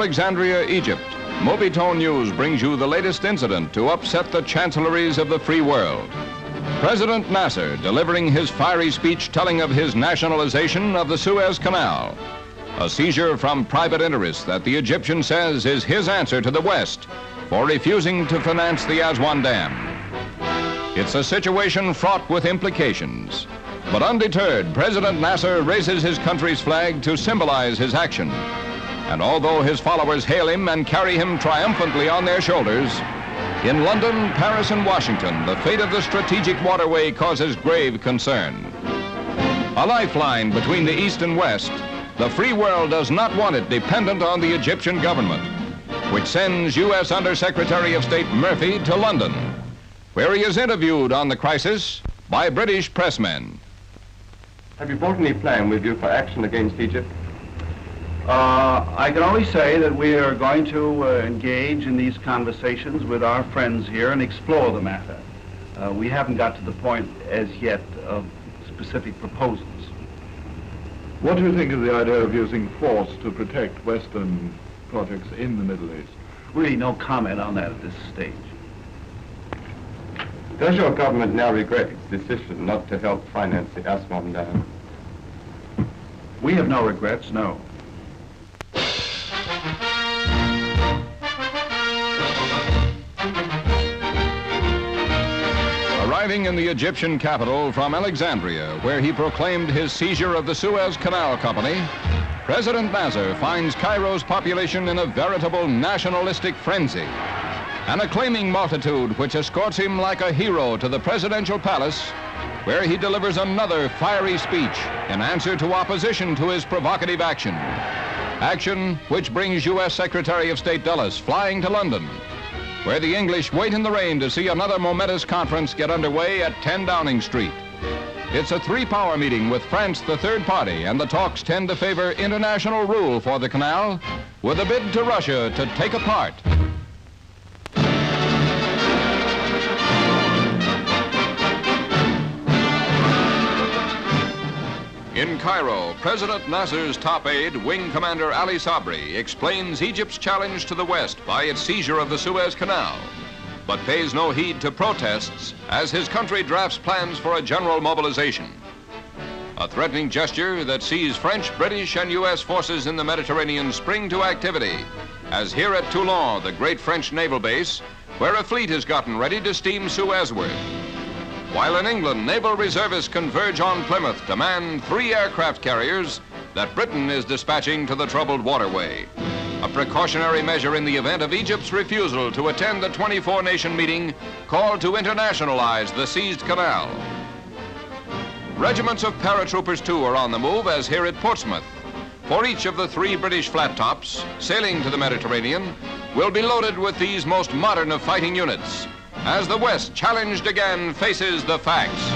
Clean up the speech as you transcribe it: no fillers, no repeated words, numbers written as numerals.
Alexandria, Egypt, Mobitone News brings you the latest incident to upset the chancelleries of the free world. President Nasser delivering his fiery speech telling of his nationalization of the Suez Canal. A seizure from private interests that the Egyptian says is his answer to the West for refusing to finance the Aswan Dam. It's a situation fraught with implications. But undeterred, President Nasser raises his country's flag to symbolize his action. And although his followers hail him and carry him triumphantly on their shoulders, in London, Paris, and Washington, the fate of the strategic waterway causes grave concern. A lifeline between the East and West, the free world does not want it dependent on the Egyptian government, which sends U.S. Undersecretary of State Murphy to London, where he is interviewed on the crisis by British pressmen. Have you brought any plan with you for action against Egypt? I can only say that we are going to engage in these conversations with our friends here and explore the matter. We haven't got to the point as yet of specific proposals. What do you think of the idea of using force to protect Western projects in the Middle East? Really no comment on that at this stage. Does your government now regret its decision not to help finance the Aswan Dam? We have no regrets, no. Arriving in the Egyptian capital from Alexandria, where he proclaimed his seizure of the Suez Canal Company, President Nasser finds Cairo's population in a veritable nationalistic frenzy. An acclaiming multitude which escorts him like a hero to the presidential palace, where he delivers another fiery speech in answer to opposition to his provocative action. Action which brings U.S. Secretary of State Dulles flying to London, where the English wait in the rain to see another momentous conference get underway at 10 Downing Street. It's a three-power meeting with France the third party, and the talks tend to favor international rule for the canal, with a bid to Russia to take a part. In Cairo, President Nasser's top aide, Wing Commander Ali Sabri, explains Egypt's challenge to the West by its seizure of the Suez Canal, but pays no heed to protests as his country drafts plans for a general mobilization. A threatening gesture that sees French, British, and U.S. forces in the Mediterranean spring to activity, as here at Toulon, the great French naval base, where a fleet has gotten ready to steam Suezward. While in England, naval reservists converge on Plymouth to man 3 aircraft carriers that Britain is dispatching to the troubled waterway. A precautionary measure in the event of Egypt's refusal to attend the 24-nation meeting called to internationalize the seized canal. Regiments of paratroopers, too, are on the move, as here at Portsmouth. For each of the 3 British flat tops sailing to the Mediterranean will be loaded with these most modern of fighting units, as the West, challenged again, faces the facts.